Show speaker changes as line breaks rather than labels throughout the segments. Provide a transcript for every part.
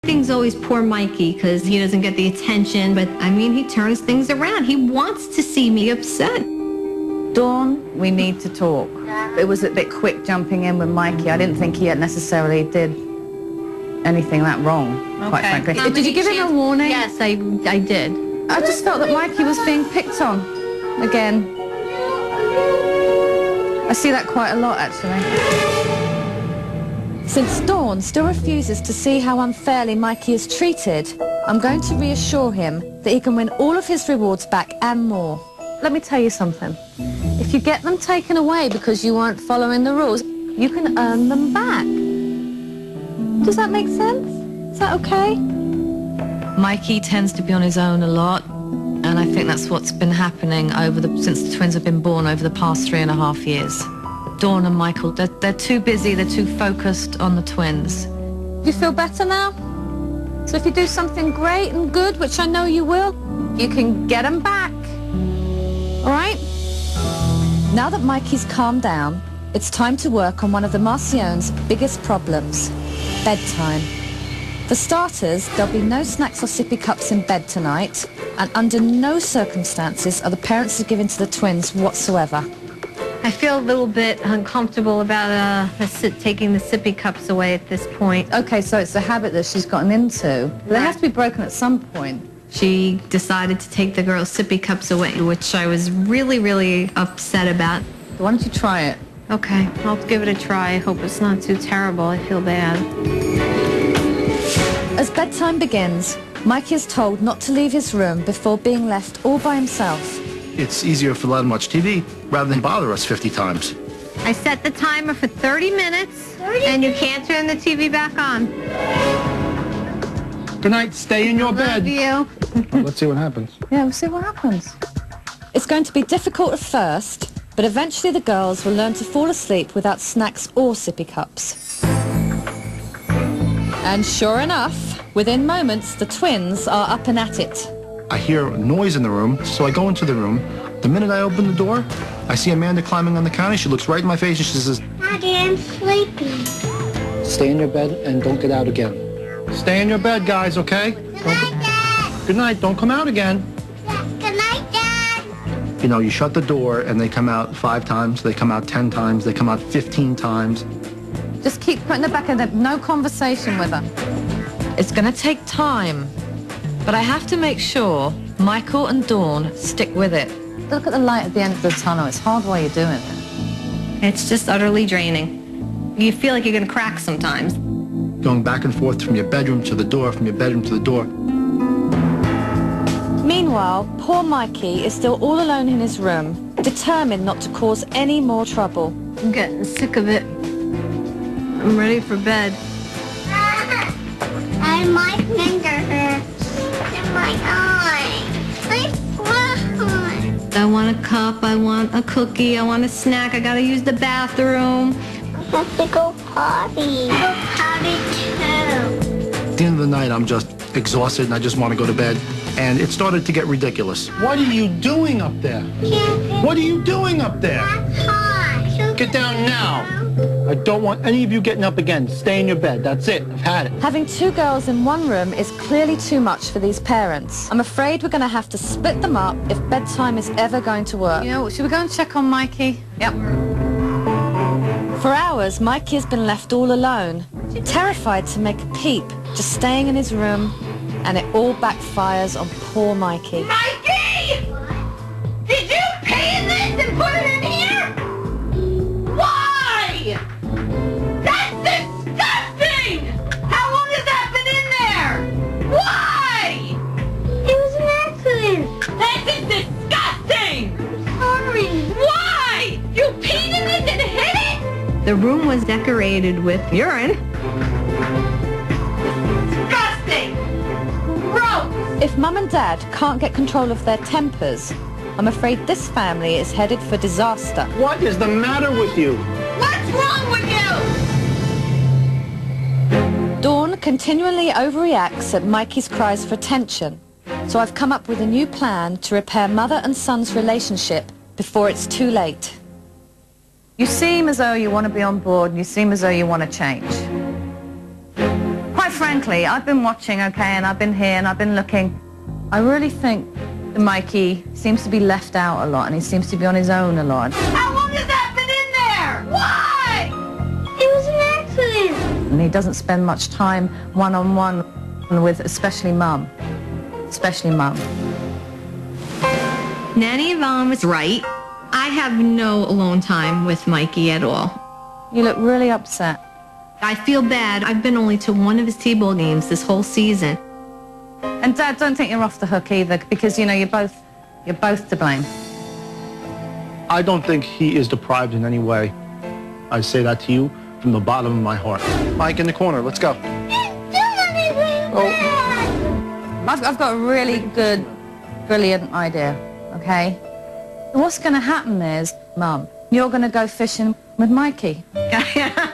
everything's always poor Mikey because he doesn't get the attention, but I mean, he turns things around. He wants to see me upset.
Dawn, we need to talk. It was a bit quick jumping in with Mikey. I didn't think he necessarily did anything that wrong, quite frankly. Did you give him a warning?
Yes, I did.
I just felt that Mikey was being picked on again. I see that quite a lot, actually. Since Dawn still refuses to see how unfairly Mikey is treated, I'm going to reassure him that he can win all of his rewards back and more. Let me tell you something. If you get them taken away because you weren't following the rules, you can earn them back. Does that make sense? Is that okay?
Mikey tends to be on his own a lot, and I think that's what's been happening since the twins have been born over the past 3.5 years. Dawn and Michael, they're too busy, they're too focused on the twins.
Do you feel better now? So if you do something great and good, which I know you will, you can get them back. All right? Now that Mikey's calmed down, it's time to work on one of the Marcion's biggest problems, bedtime. For starters, there'll be no snacks or sippy cups in bed tonight, and under no circumstances are the parents to give in to the twins whatsoever.
I feel a little bit uncomfortable about taking the sippy cups away at this point.
Okay, so it's a habit that she's gotten into. They have to be broken at some point.
She decided to take the girls' sippy cups away, which I was really, really upset about.
Why don't you try it?
Okay, I'll give it a try. I hope it's not too terrible. I feel bad.
As bedtime begins, Mikey is told not to leave his room before being left all by himself.
It's easier to let him watch TV rather than bother us 50 times.
I set the timer for 30 minutes, and you can't turn the TV back on.
Good night. Stay in your bed.
Love you.
Well, let's see what happens.
Yeah, we'll see what happens. It's going to be difficult at first, but eventually the girls will learn to fall asleep without snacks or sippy cups. And sure enough, within moments, the twins are up and at it.
I hear a noise in the room, so I go into the room. The minute I open the door, I see Amanda climbing on the counter. She looks right in my face and she says,
Daddy, I'm sleepy.
"Stay in your bed and don't get out again." Stay in your bed, guys, okay?
Good night, Dad.
Good night. Don't come out again.
Good night, Dad.
You know, you shut the door and they come out 5 times, they come out 10 times, they come out 15 times.
Just keep putting it back in there. No conversation with her.
It's going to take time, but I have to make sure Michael and Dawn stick with it.
Look at the light at the end of the tunnel. It's hard while you're doing it.
It's just utterly draining. You feel like you're going to crack sometimes.
Going back and forth from your bedroom to the door, from your bedroom to the door.
Meanwhile, poor Mikey is still all alone in his room, determined not to cause any more trouble.
I'm getting sick of it. I'm ready for bed.
And my finger hurts in my eye. My foot.
I want a cup, I want a cookie, I want a snack, I gotta use the bathroom.
I have to go potty. Go potty too.
At the end of the night, I'm just exhausted and I just want to go to bed. And it started to get ridiculous. What are you doing up there? What are you doing up there?
That's hot.
Get down now. I don't want any of you getting up again. Stay in your bed. That's it. I've had it.
Having 2 girls in one room is clearly too much for these parents. I'm afraid we're going to have to split them up if bedtime is ever going to work. You know, should we go and check on Mikey? Yep. For hours, Mikey has been left all alone, terrified to make a peep, just staying in his room, and it all backfires on poor Mikey.
Mikey! Did you pay this and put it in here? Why? That's disgusting! How long has that been in there? Why?
It was an accident.
This is disgusting!
Sorry.
Why? You peed in this and hid it?
The room was decorated with urine.
Disgusting! Gross!
If Mum and Dad can't get control of their tempers, I'm afraid this family is headed for disaster.
What is the matter with you?
What's wrong with you?
Dawn continually overreacts at Mikey's cries for attention, so I've come up with a new plan to repair mother and son's relationship before it's too late. You seem as though you want to be on board, and you seem as though you want to change. Quite frankly, I've been watching, okay, and I've been here and I've been looking. I really think that Mikey seems to be left out a lot and he seems to be on his own a lot.
How long has that been in there? Why?
It was an accident.
And he doesn't spend much time one-on-one with especially Mum. Especially Mum.
Nanny Yvonne was right. I have no alone time with Mikey at all.
You look really upset.
I feel bad. I've been only to one of his T-ball games this whole season.
And Dad, don't think you're off the hook either, because, you know, you're both to blame.
I don't think he is deprived in any way. I say that to you from the bottom of my heart. Mike, in the corner, let's go.
I've got a really good, brilliant idea, okay? What's going to happen is, Mum, you're going to go fishing with Mikey. Yeah.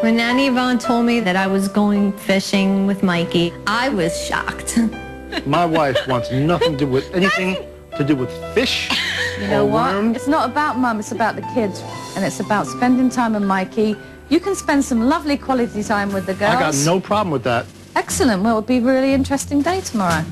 When Nanny Yvonne told me that I was going fishing with Mikey, I was shocked.
My wife wants nothing to do with anything to do with fish.
You know what?
Worms.
It's not about Mum, it's about the kids. And it's about spending time with Mikey. You can spend some lovely quality time with the girls.
I got no problem with that.
Excellent. Well, it'll be a really interesting day tomorrow.